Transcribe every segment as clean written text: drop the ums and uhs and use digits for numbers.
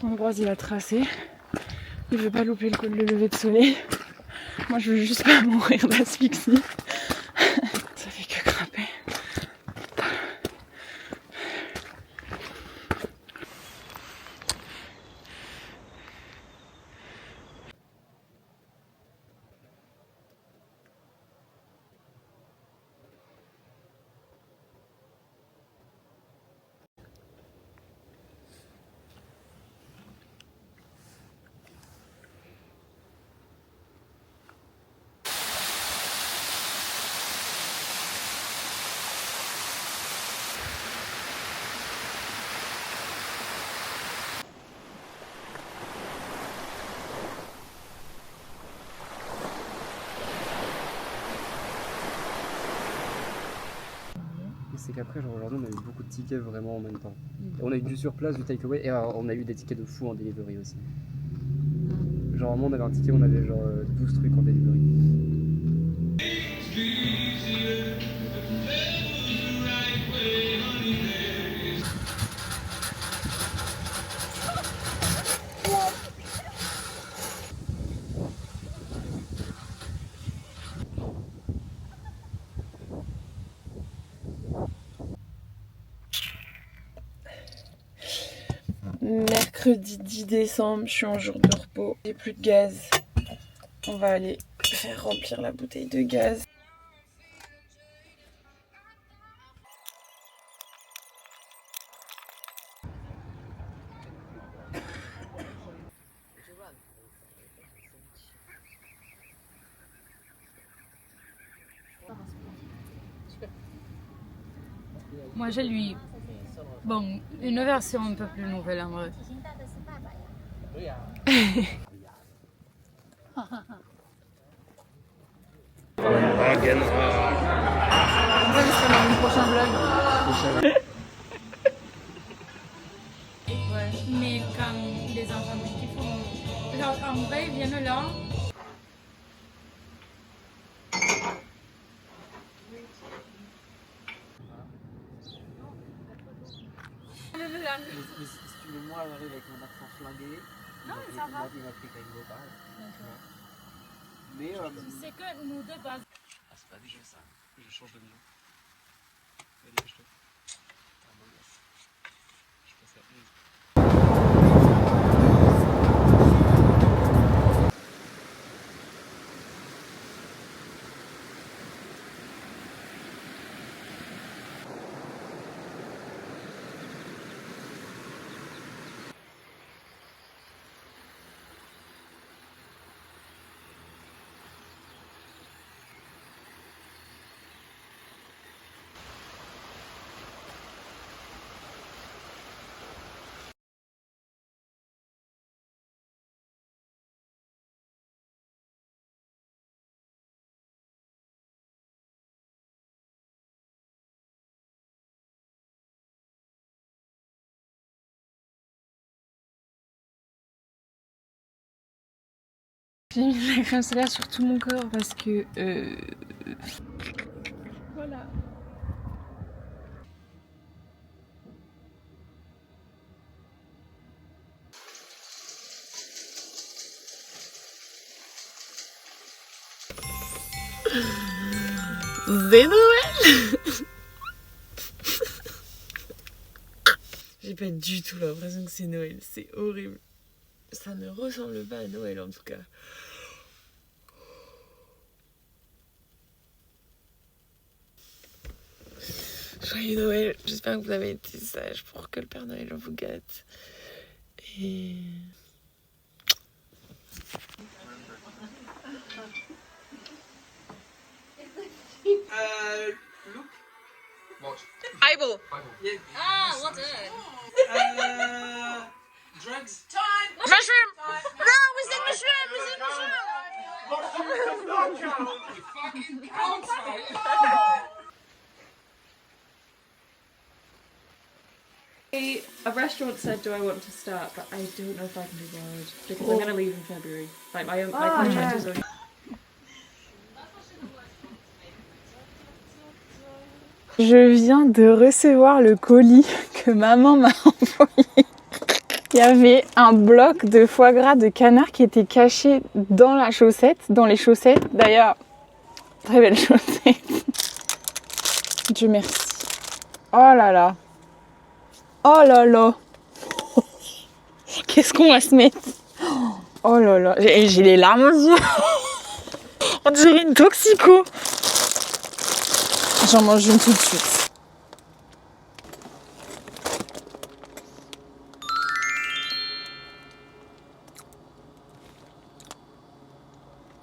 Ambroise il a tracé. Il veut pas louper le lever de soleil. Moi je veux juste pas mourir d'asphyxie. Ça fait que grimper. C'est qu'après, genre aujourd'hui, on a eu beaucoup de tickets vraiment en même temps. Et on a eu du surplace, du takeaway, et on a eu des tickets de fou en delivery aussi. Genre, vraiment, on avait un ticket, on avait genre 12 trucs en delivery. Mercredi 10 décembre, je suis en jour de repos. J'ai plus de gaz. On va aller faire remplir la bouteille de gaz. Moi j'ai lu bon, une version un peu plus nouvelle en vrai. Ouais, mais quand les enfants qui font genre en vrai ils viennent là. Mais si tu veux, moi, j'arrive avec mon accent flingué. Non, mais ça va. Il m'a pris avec vos pareil. Mais Tu sais que nous de base. ah, c'est pas déjà ça. Je change de maison. Allez, je te. Ah, bon, yes. Je passe à 11. J'ai mis de la crème solaire sur tout mon corps parce que voilà. C'est Noël. J'ai pas du tout l'impression que c'est Noël, c'est horrible. Ça ne ressemble pas à Noël en tout cas. Joyeux Noël, j'espère que vous avez été sages pour que le Père Noël vous gâte. Et... Look. Watch. Bible. Yeah. Ah, what Drugs. Mushroom. No, we said mushroom, we said mushroom. You fucking can't. A restaurant said, do I want to start? But I don't know if I can be bothered because I'm going to leave in February. Like my contract is on. Je viens de recevoir le colis que maman m'a envoyé. Il y avait un bloc de foie gras de canard qui était caché dans la chaussette, dans les chaussettes. D'ailleurs, très belle chaussette. Dieu merci. Oh là là. Oh là là. Qu'est-ce qu'on va se mettre? Oh là là. J'ai les larmes aux yeux. On dirait une toxico. J'en mange une tout de suite.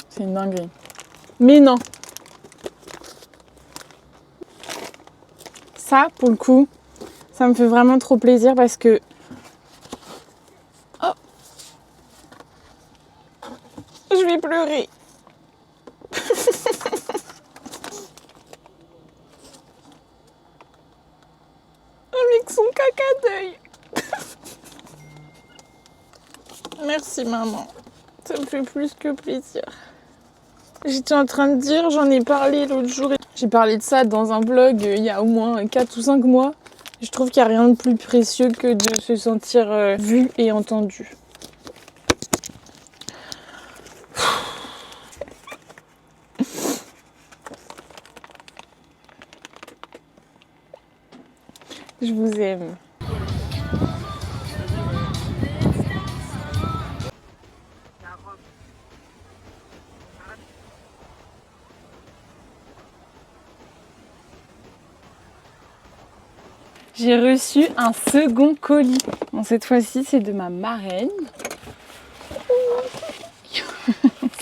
C'est une dinguerie. Mais non. Ça, pour le coup, ça me fait vraiment trop plaisir parce que... Oh. Je vais pleurer. Avec son caca d'œil. Merci maman. Ça me fait plus que plaisir. J'étais en train de dire, j'en ai parlé l'autre jour. J'ai parlé de ça dans un vlog il y a au moins 4 ou 5 mois. Je trouve qu'il n'y a rien de plus précieux que de se sentir vu et entendu. Je vous aime. J'ai reçu un second colis. Bon, cette fois-ci, c'est de ma marraine.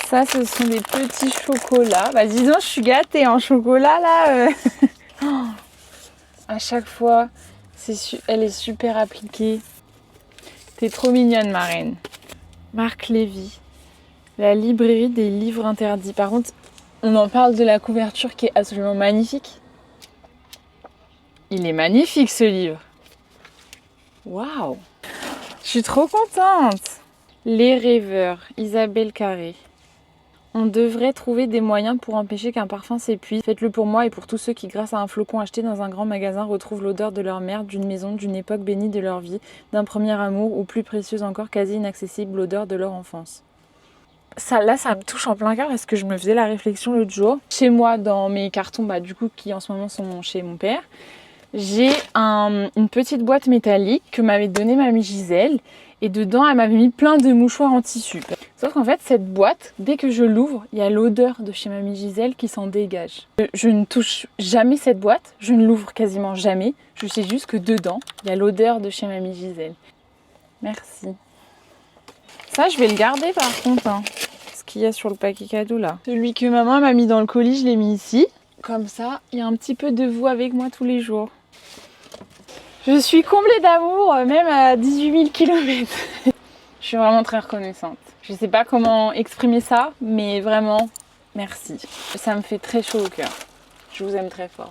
Ça, ce sont des petits chocolats. Bah, dis donc, je suis gâtée en chocolat, là. Oh, à chaque fois, elle est super appliquée. T'es trop mignonne, ma reine. Marc Lévy, la librairie des livres interdits. Par contre, on en parle de la couverture qui est absolument magnifique. Il est magnifique, ce livre. Waouh! Je suis trop contente. Les rêveurs, Isabelle Carré. On devrait trouver des moyens pour empêcher qu'un parfum s'épuise. Faites-le pour moi et pour tous ceux qui, grâce à un flocon acheté dans un grand magasin, retrouvent l'odeur de leur mère, d'une maison, d'une époque bénie de leur vie, d'un premier amour ou plus précieuse encore, quasi inaccessible, l'odeur de leur enfance. Ça, là, ça me touche en plein cœur parce que je me faisais la réflexion l'autre jour. Chez moi, dans mes cartons, du coup, qui en ce moment sont chez mon père, j'ai une petite boîte métallique que m'avait donnée mamie Gisèle. Et dedans, elle m'avait mis plein de mouchoirs en tissu. Sauf qu'en fait, cette boîte, dès que je l'ouvre, il y a l'odeur de chez mamie Gisèle qui s'en dégage. Je ne touche jamais cette boîte, je ne l'ouvre quasiment jamais. Je sais juste que dedans, il y a l'odeur de chez mamie Gisèle. Merci. Ça, je vais le garder par contre, hein, ce qu'il y a sur le paquet cadeau là. Celui que maman m'a mis dans le colis, je l'ai mis ici. Comme ça, il y a un petit peu de vous avec moi tous les jours. Je suis comblée d'amour, même à 18 000 km. Je suis vraiment très reconnaissante. Je ne sais pas comment exprimer ça, mais vraiment, merci. Ça me fait très chaud au cœur. Je vous aime très fort.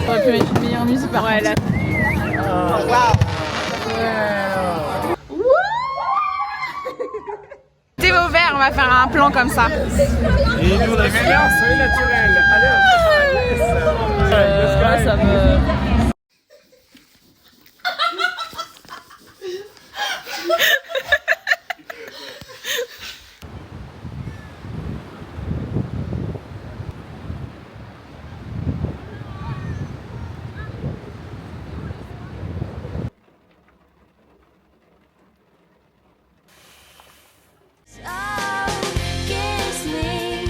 J'aurais pu mettre une meilleure musique par contre. Waouh! T'es ouvert, on va faire un plan comme ça. Et nous, on a fait bien, soyez naturel. Allez, Ça me... Kiss me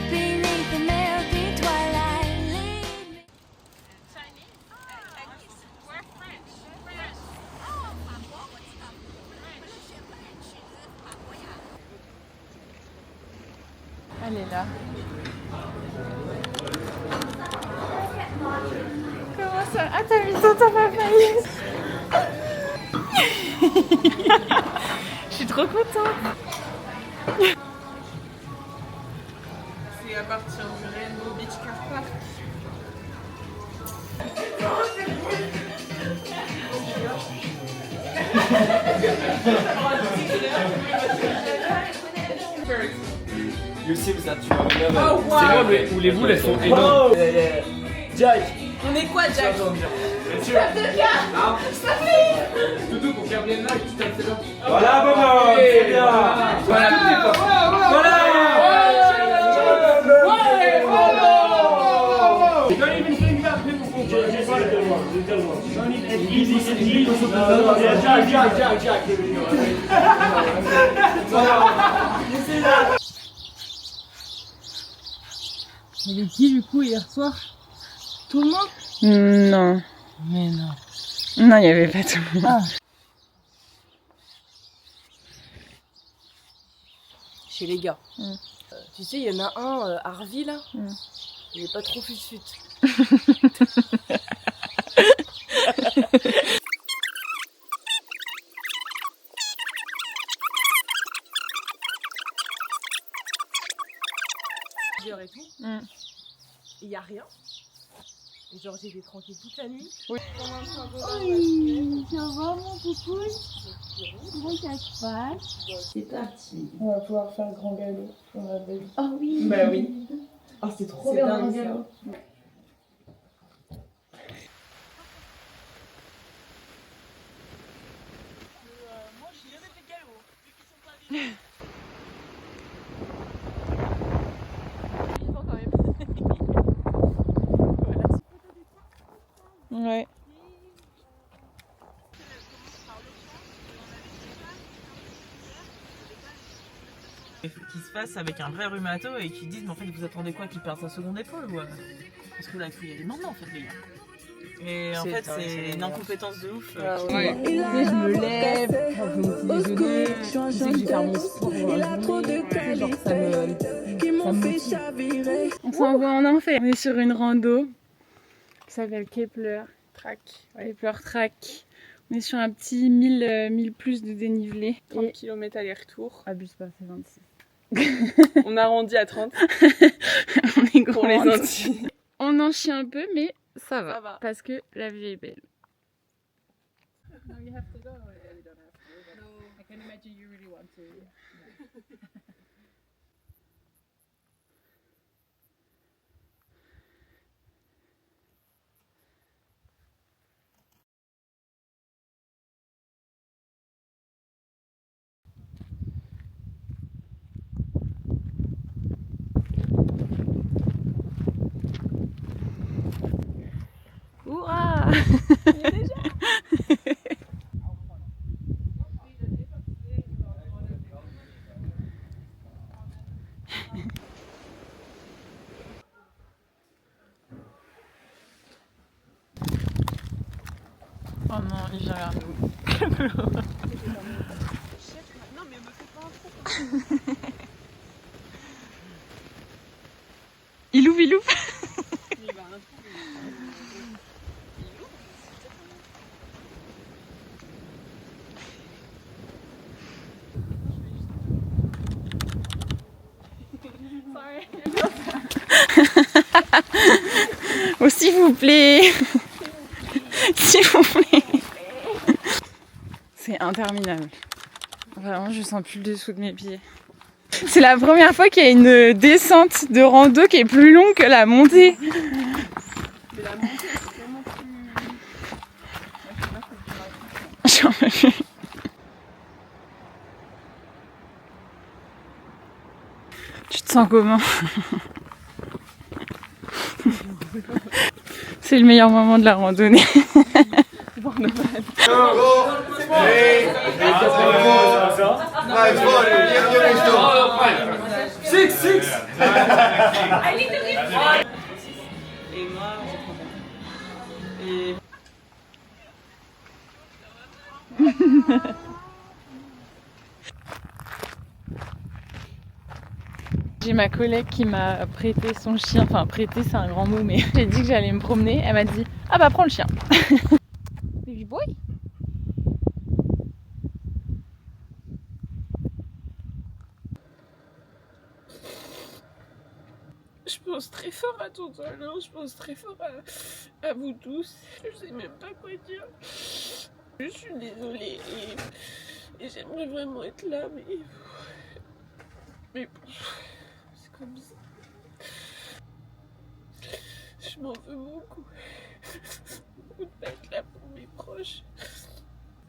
beneath the milky là. Comment ça? Ah, t'as mis ton papaye. Je suis trop contente. C'est à partir du Rainbow Beach Car Park. You seem that you are never. C'est moi où les boules elles sont énormes. Jack. On est quoi, Jack? Toutou pour faire bien là et tu tapes là. Voilà, maman, c'est bien. Voilà. Don't even think about people for Don't even easy. Jack. Here we go. Il est qui du coup hier soir? Tout le monde? Non. Mais non. Non, il n'y avait pas tout le monde. Chez les gars. Tu sais, il y en a un, Harvey là. Il est pas trop fut-fut. Et tout. Il y a rien. Et genre j'étais tranquille toute la nuit. Oui. Ça va mon poupoule? Comment ça se passe? C'est parti. On va pouvoir faire le grand galop pour la belle. Oh oui. Bah oui. Ah c'est trop bien dingue, le ça. galop. Ouais. Qui se passe avec un vrai rhumato et qui disent mais en fait vous attendez quoi qu'il perde sa seconde épaule ou parce que là il faut y aller maintenant en fait les gars. Et en C'est fait dingue, c'est une dingue. incompétence de ouf. Tu sais, je me lève, quand je fais mon petit déjeuner, je sais que je vais faire mon sport dans la journée. Tu sais, genre ça me motive. On s'en va en enfer. On est sur une rando qui s'appelle Kepler Track. Kepler Track. On est sur un petit 1000 plus de dénivelé. 30 km aller-retour. Abuse pas, c'est 26. On arrondit à 30 On est pour les grands. Antilles. On en chie un peu, mais ça va. Ça va. Parce que la vie est belle. Ouah! Oh non, il vient vers nous. Il ouvre, il ouvre. Oh, s'il vous plaît. S'il vous plaît. C'est interminable. Vraiment, je sens plus le dessous de mes pieds. C'est la première fois qu'il y a une descente de rando qui est plus longue que la montée. Mais la montée, c'est tellement plus... J'en peux plus. Tu te sens comment? C'est le meilleur moment de la randonnée. Et moi j'ai trop bien. Et J'ai ma collègue qui m'a prêté son chien, enfin prêté c'est un grand mot, mais j'ai dit que j'allais me promener, elle m'a dit ah bah prends le chien. Baby boy. Je pense très fort à tonton Alain, je pense très fort à vous tous. Je sais même pas quoi dire. Je suis désolée et j'aimerais vraiment être là, mais bon, c'est comme ça. Je m'en veux beaucoup de ne pas être là pour mes proches.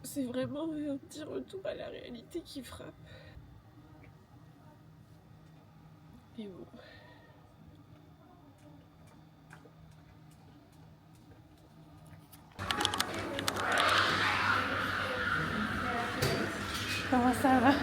C'est vraiment un petit retour à la réalité qui frappe. Et bon. Comment ça va?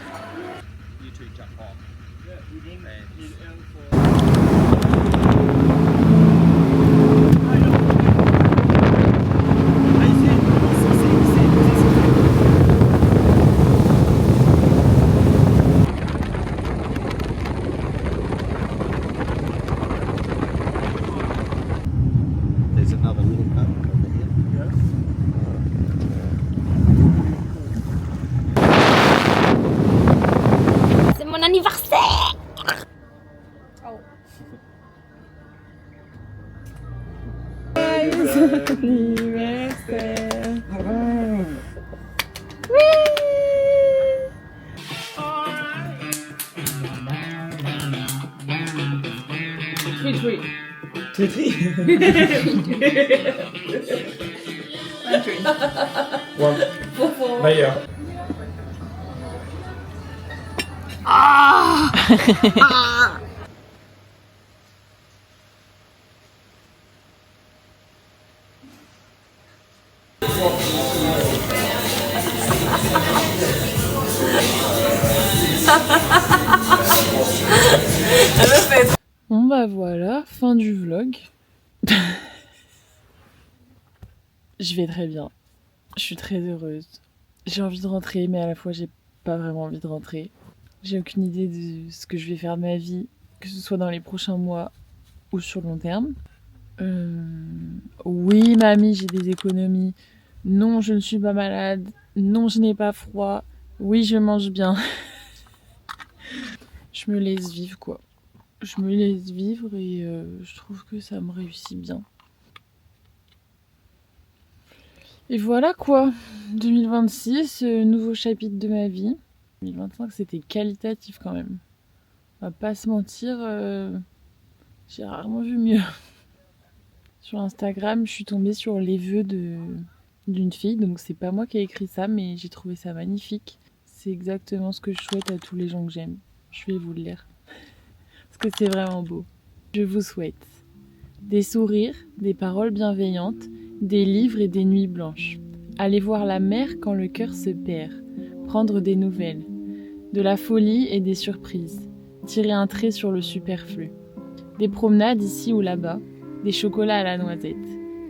There's another little hut over here. C'est mon anniversaire. Anniversaire. Meilleur. Bon bah voilà, fin du vlog. Je vais très bien. Je suis très heureuse. J'ai envie de rentrer, mais à la fois j'ai pas vraiment envie de rentrer. J'ai aucune idée de ce que je vais faire de ma vie, que ce soit dans les prochains mois ou sur le long terme. Oui, mamie, j'ai des économies. Non, je ne suis pas malade. Non, je n'ai pas froid. Oui, je mange bien. Je me laisse vivre, quoi. Je me laisse vivre et je trouve que ça me réussit bien. Et voilà quoi, 2026, nouveau chapitre de ma vie. 2025 c'était qualitatif quand même. On va pas se mentir, j'ai rarement vu mieux. Sur Instagram, je suis tombée sur les vœux d'une fille, donc c'est pas moi qui ai écrit ça, mais j'ai trouvé ça magnifique. C'est exactement ce que je souhaite à tous les gens que j'aime. Je vais vous le lire. Parce que c'est vraiment beau. Je vous souhaite des sourires, des paroles bienveillantes, des livres et des nuits blanches. Aller voir la mer quand le cœur se perd, prendre des nouvelles, de la folie et des surprises, tirer un trait sur le superflu, des promenades ici ou là-bas, des chocolats à la noisette,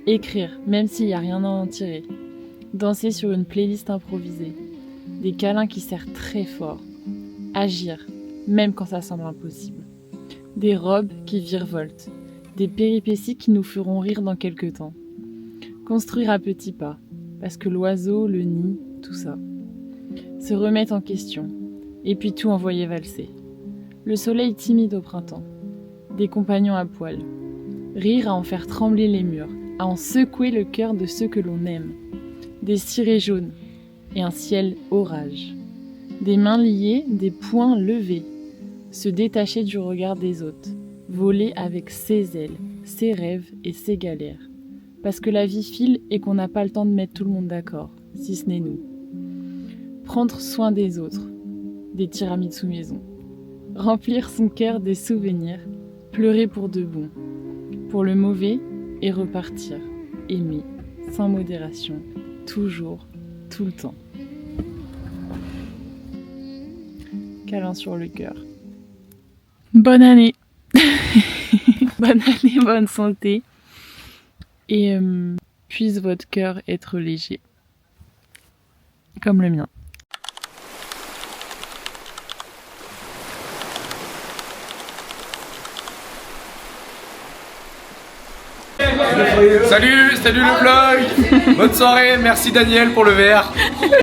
écrire même s'il n'y a rien à en tirer, danser sur une playlist improvisée, des câlins qui serrent très fort, agir même quand ça semble impossible, des robes qui virevoltent, des péripéties qui nous feront rire dans quelque temps. Construire à petits pas, parce que l'oiseau, le nid, tout ça. Se remettre en question, et puis tout envoyer valser. Le soleil timide au printemps, des compagnons à poil. Rire à en faire trembler les murs, à en secouer le cœur de ceux que l'on aime. Des cirés jaunes, et un ciel orage. Des mains liées, des poings levés. Se détacher du regard des autres. Voler avec ses ailes, ses rêves et ses galères. Parce que la vie file et qu'on n'a pas le temps de mettre tout le monde d'accord, si ce n'est nous. Prendre soin des autres, des tiramisu maison. Remplir son cœur des souvenirs, pleurer pour de bon. Pour le mauvais et repartir. Aimer, sans modération, toujours, tout le temps. Câlin sur le cœur. Bonne année! Bonne année, bonne santé. Et puisse votre cœur être léger. Comme le mien. Salut le vlog. Bonne soirée, merci Daniel pour le verre.